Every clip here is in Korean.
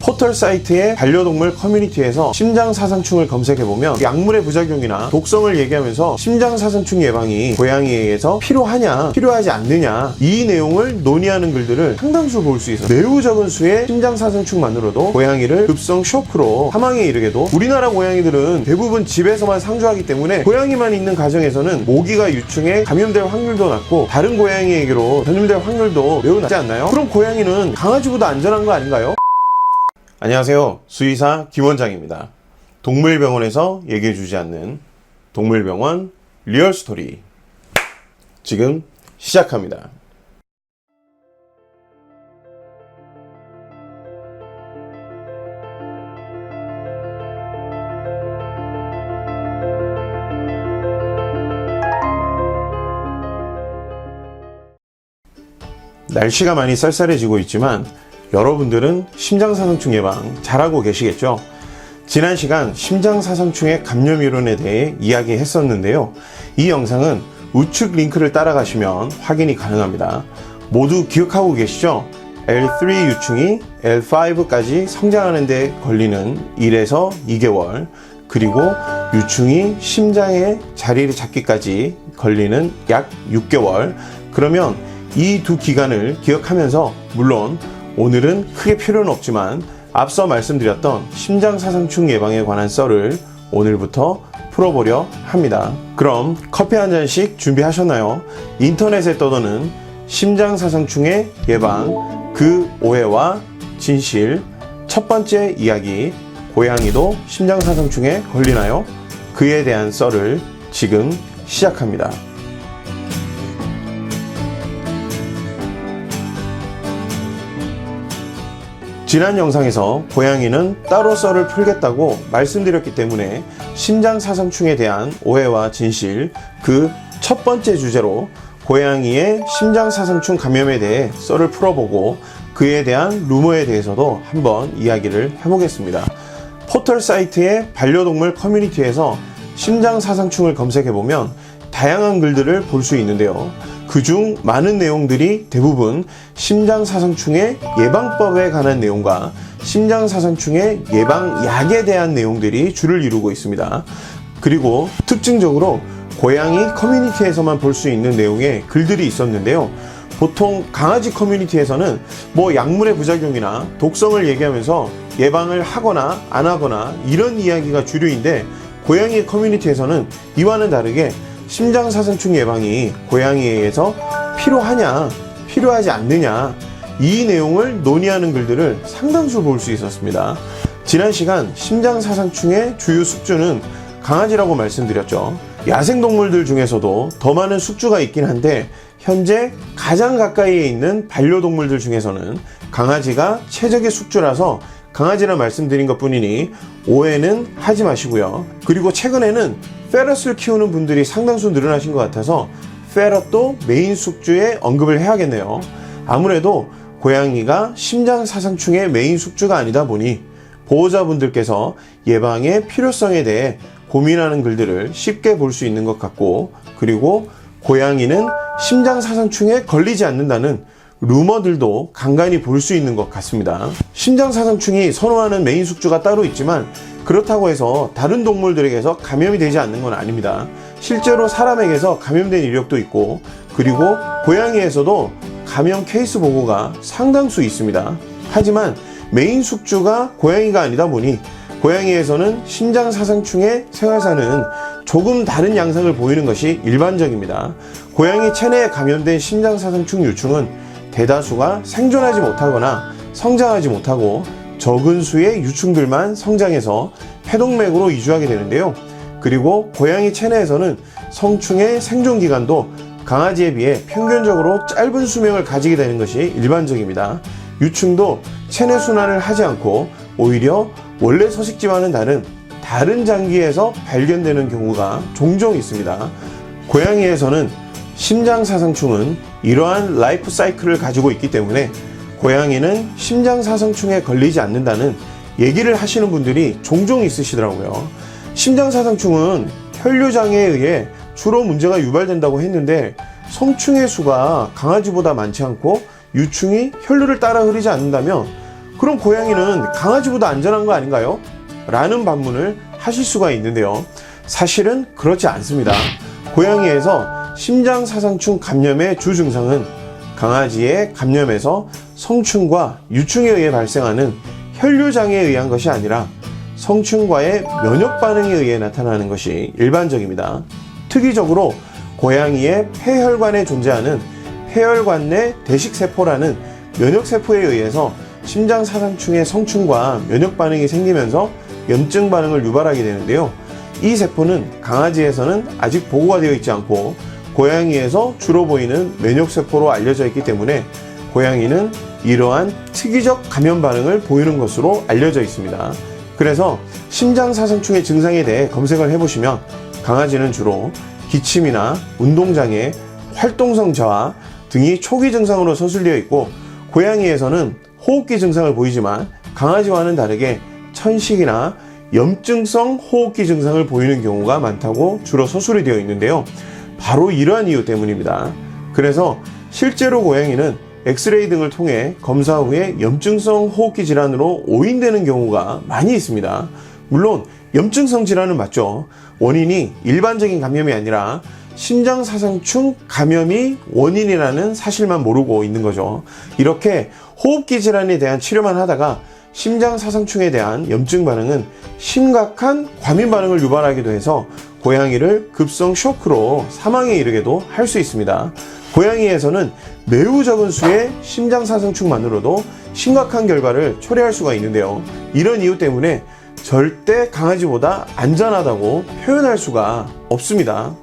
포털 사이트의 반려동물 커뮤니티에서 심장사상충을 검색해보면 약물의 부작용이나 독성을 얘기하면서 심장사상충 예방이 고양이에 의해서 필요하냐 필요하지 않느냐 이 내용을 논의하는 글들을 상당수 볼 수 있어요. 매우 적은 수의 심장사상충만으로도 고양이를 급성 쇼크로 사망에 이르게도, 우리나라 고양이들은 대부분 집에서만 상주하기 때문에 고양이만 있는 가정에서는 모기가 유충해 감염될 확률도 낮고 다른 고양이에게로 전염될 확률도 매우 낮지 않나요? 그럼 고양이는 강아지보다 안전한 거 아닌가요? 안녕하세요, 수의사 김원장입니다. 동물병원에서 얘기해주지 않는 동물병원 리얼스토리 지금 시작합니다. 날씨가 많이 쌀쌀해지고 있지만 여러분들은 심장사상충 예방 잘하고 계시겠죠? 지난 시간 심장사상충의 감염 이론에 대해 이야기했었는데요. 이 영상은 우측 링크를 따라가시면 확인이 가능합니다. 모두 기억하고 계시죠? L3 유충이 L5까지 성장하는 데 걸리는 1에서 2개월, 그리고 유충이 심장의 자리를 잡기까지 걸리는 약 6개월. 그러면 이 두 기간을 기억하면서, 물론 오늘은 크게 필요는 없지만 앞서 말씀드렸던 심장사상충 예방에 관한 썰을 오늘부터 풀어보려 합니다. 그럼 커피 한 잔씩 준비하셨나요? 인터넷에 떠도는 심장사상충의 예방, 그 오해와 진실. 첫 번째 이야기, 고양이도 심장사상충에 걸리나요? 그에 대한 썰을 지금 시작합니다. 지난 영상에서 고양이는 따로 썰을 풀겠다고 말씀드렸기 때문에 심장사상충에 대한 오해와 진실, 그 첫 번째 주제로 고양이의 심장사상충 감염에 대해 썰을 풀어보고 그에 대한 루머에 대해서도 한번 이야기를 해보겠습니다. 포털 사이트의 반려동물 커뮤니티에서 심장사상충을 검색해보면 다양한 글들을 볼 수 있는데요. 그중 많은 내용들이 대부분 심장사상충의 예방법에 관한 내용과 심장사상충의 예방약에 대한 내용들이 주를 이루고 있습니다. 그리고 특징적으로 고양이 커뮤니티에서만 볼 수 있는 내용의 글들이 있었는데요. 보통 강아지 커뮤니티에서는 약물의 부작용이나 독성을 얘기하면서 예방을 하거나 안 하거나 이런 이야기가 주류인데, 고양이 커뮤니티에서는 이와는 다르게 심장사상충 예방이 고양이에 의해서 필요하냐 필요하지 않느냐 이 내용을 논의하는 글들을 상당수 볼 수 있었습니다. 지난 시간 심장사상충의 주요 숙주는 강아지라고 말씀드렸죠. 야생동물들 중에서도 더 많은 숙주가 있긴 한데 현재 가장 가까이에 있는 반려동물들 중에서는 강아지가 최적의 숙주라서 강아지라 말씀드린 것 뿐이니 오해는 하지 마시고요. 그리고 최근에는 페럿을 키우는 분들이 상당수 늘어나신 것 같아서 페럿도 메인 숙주에 언급을 해야겠네요. 아무래도 고양이가 심장사상충의 메인 숙주가 아니다 보니 보호자분들께서 예방의 필요성에 대해 고민하는 글들을 쉽게 볼 수 있는 것 같고, 그리고 고양이는 심장사상충에 걸리지 않는다는 루머들도 간간히 볼 수 있는 것 같습니다. 심장사상충이 선호하는 메인 숙주가 따로 있지만 그렇다고 해서 다른 동물들에게서 감염이 되지 않는 건 아닙니다. 실제로 사람에게서 감염된 이력도 있고, 그리고 고양이에서도 감염 케이스 보고가 상당수 있습니다. 하지만 메인 숙주가 고양이가 아니다 보니 고양이에서는 심장사상충의 생활사는 조금 다른 양상을 보이는 것이 일반적입니다. 고양이 체내에 감염된 심장사상충 유충은 대다수가 생존하지 못하거나 성장하지 못하고 적은 수의 유충들만 성장해서 폐동맥으로 이주하게 되는데요. 그리고 고양이 체내에서는 성충의 생존기간도 강아지에 비해 평균적으로 짧은 수명을 가지게 되는 것이 일반적입니다. 유충도 체내 순환을 하지 않고 오히려 원래 서식지와는 다른 장기에서 발견되는 경우가 종종 있습니다. 고양이에서는 심장사상충은 이러한 라이프 사이클을 가지고 있기 때문에 고양이는 심장사상충에 걸리지 않는다는 얘기를 하시는 분들이 종종 있으시더라고요. 심장사상충은 혈류장애에 의해 주로 문제가 유발된다고 했는데 성충의 수가 강아지보다 많지 않고 유충이 혈류를 따라 흐르지 않는다면 그럼 고양이는 강아지보다 안전한 거 아닌가요? 라는 반문을 하실 수가 있는데요. 사실은 그렇지 않습니다. 고양이에서 심장사상충 감염의 주 증상은 강아지의 감염에서 성충과 유충에 의해 발생하는 혈류장애에 의한 것이 아니라 성충과의 면역 반응에 의해 나타나는 것이 일반적입니다. 특이적으로 고양이의 폐혈관에 존재하는 폐혈관 내 대식세포라는 면역세포에 의해서 심장사상충의 성충과 면역 반응이 생기면서 염증 반응을 유발하게 되는데요. 이 세포는 강아지에서는 아직 보고가 되어 있지 않고 고양이에서 주로 보이는 면역세포로 알려져 있기 때문에 고양이는 이러한 특이적 감염 반응을 보이는 것으로 알려져 있습니다. 그래서 심장사상충의 증상에 대해 검색을 해보시면 강아지는 주로 기침이나 운동장애, 활동성 저하 등이 초기 증상으로 서술되어 있고 고양이에서는 호흡기 증상을 보이지만 강아지와는 다르게 천식이나 염증성 호흡기 증상을 보이는 경우가 많다고 주로 서술이 되어 있는데요. 바로 이러한 이유 때문입니다. 그래서 실제로 고양이는 엑스레이 등을 통해 검사 후에 염증성 호흡기 질환으로 오인되는 경우가 많이 있습니다. 물론 염증성 질환은 맞죠. 원인이 일반적인 감염이 아니라 심장사상충 감염이 원인이라는 사실만 모르고 있는 거죠. 이렇게 호흡기 질환에 대한 치료만 하다가 심장사상충에 대한 염증 반응은 심각한 과민 반응을 유발하기도 해서 고양이를 급성 쇼크로 사망에 이르게도 할 수 있습니다. 고양이에서는 매우 적은 수의 심장사상충만으로도 심각한 결과를 초래할 수가 있는데요. 이런 이유 때문에 절대 강아지보다 안전하다고 표현할 수가 없습니다.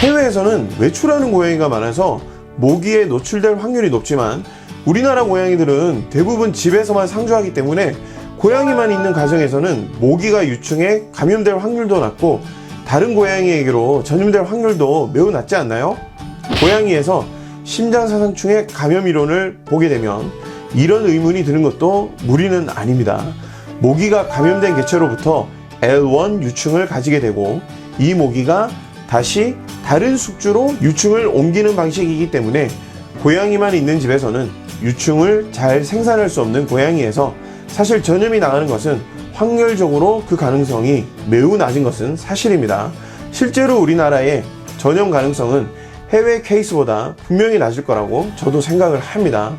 해외에서는 외출하는 고양이가 많아서 모기에 노출될 확률이 높지만 우리나라 고양이들은 대부분 집에서만 상주하기 때문에 고양이만 있는 가정에서는 모기가 유충해 감염될 확률도 낮고 다른 고양이에게로 전염될 확률도 매우 낮지 않나요? 고양이에서 심장사상충의 감염 이론을 보게 되면 이런 의문이 드는 것도 무리는 아닙니다. 모기가 감염된 개체로부터 L1 유충을 가지게 되고 이 모기가 다시 다른 숙주로 유충을 옮기는 방식이기 때문에 고양이만 있는 집에서는 유충을 잘 생산할 수 없는 고양이에서 사실 전염이 나가는 것은 확률적으로 그 가능성이 매우 낮은 것은 사실입니다. 실제로 우리나라의 전염 가능성은 해외 케이스보다 분명히 낮을 거라고 저도 생각을 합니다.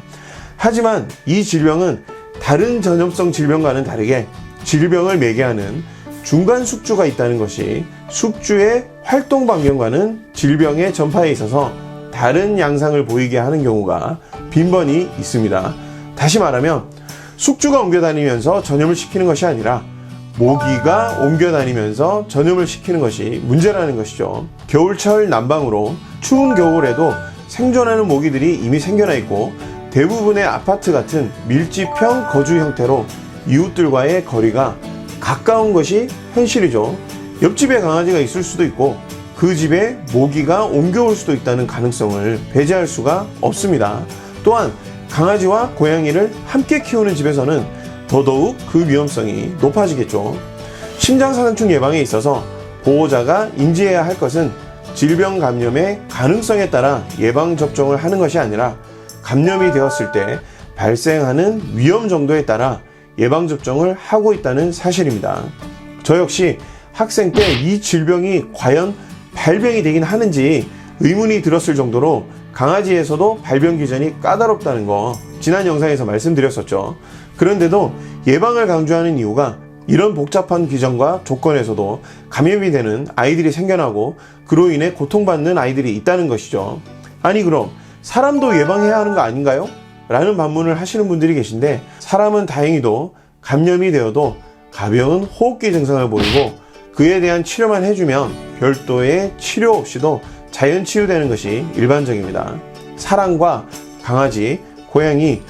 하지만 이 질병은 다른 전염성 질병과는 다르게 질병을 매개하는 중간 숙주가 있다는 것이 숙주의 활동 반경과는 질병의 전파에 있어서 다른 양상을 보이게 하는 경우가 빈번히 있습니다. 다시 말하면 숙주가 옮겨다니면서 전염을 시키는 것이 아니라 모기가 옮겨다니면서 전염을 시키는 것이 문제라는 것이죠. 겨울철 난방으로 추운 겨울에도 생존하는 모기들이 이미 생겨나 있고 대부분의 아파트 같은 밀집형 거주 형태로 이웃들과의 거리가 가까운 것이 현실이죠. 옆집에 강아지가 있을 수도 있고 그 집에 모기가 옮겨올 수도 있다는 가능성을 배제할 수가 없습니다. 또한 강아지와 고양이를 함께 키우는 집에서는 더더욱 그 위험성이 높아지겠죠. 심장사상충 예방에 있어서 보호자가 인지해야 할 것은 질병 감염의 가능성에 따라 예방접종을 하는 것이 아니라 감염이 되었을 때 발생하는 위험 정도에 따라 예방접종을 하고 있다는 사실입니다. 저 역시 학생 때 이 질병이 과연 발병이 되긴 하는지 의문이 들었을 정도로 강아지에서도 발병 기전이 까다롭다는 거 지난 영상에서 말씀드렸었죠. 그런데도 예방을 강조하는 이유가 이런 복잡한 규정과 조건에서도 감염이 되는 아이들이 생겨나고 그로 인해 고통받는 아이들이 있다는 것이죠. 아니 그럼 사람도 예방해야 하는 거 아닌가요? 라는 반문을 하시는 분들이 계신데 사람은 다행히도 감염이 되어도 가벼운 호흡기 증상을 보이고 그에 대한 치료만 해주면 별도의 치료 없이도 자연 치유되는 것이 일반적입니다. 사람과 강아지, 고양이,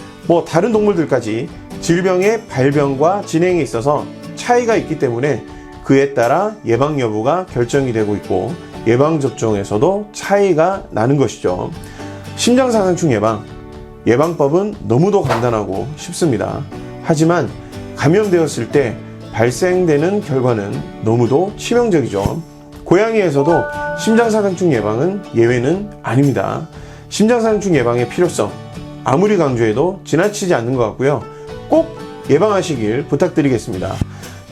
다른 동물들까지 질병의 발병과 진행에 있어서 차이가 있기 때문에 그에 따라 예방 여부가 결정이 되고 있고 예방접종에서도 차이가 나는 것이죠. 심장사상충 예방법은 너무도 간단하고 쉽습니다. 하지만 감염되었을 때 발생되는 결과는 너무도 치명적이죠. 고양이에서도 심장사상충 예방은 예외는 아닙니다. 심장사상충 예방의 필요성 아무리 강조해도 지나치지 않는 것 같고요. 꼭 예방하시길 부탁드리겠습니다.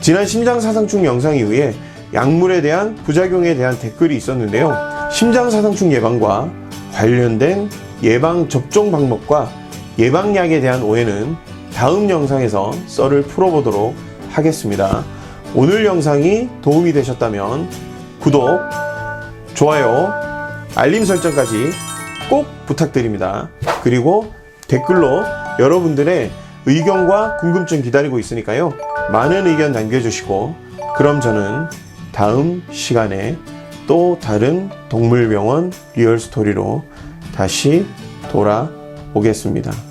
지난 심장사상충 영상 이후에 약물에 대한 부작용에 대한 댓글이 있었는데요. 심장사상충 예방과 관련된 예방 접종 방법과 예방약에 대한 오해는 다음 영상에서 썰을 풀어보도록 하겠습니다. 오늘 영상이 도움이 되셨다면 구독, 좋아요, 알림 설정까지 꼭 부탁드립니다. 그리고 댓글로 여러분들의 의견과 궁금증 기다리고 있으니까요. 많은 의견 남겨주시고, 그럼 저는 다음 시간에 또 다른 동물병원 리얼스토리로 다시 돌아오겠습니다.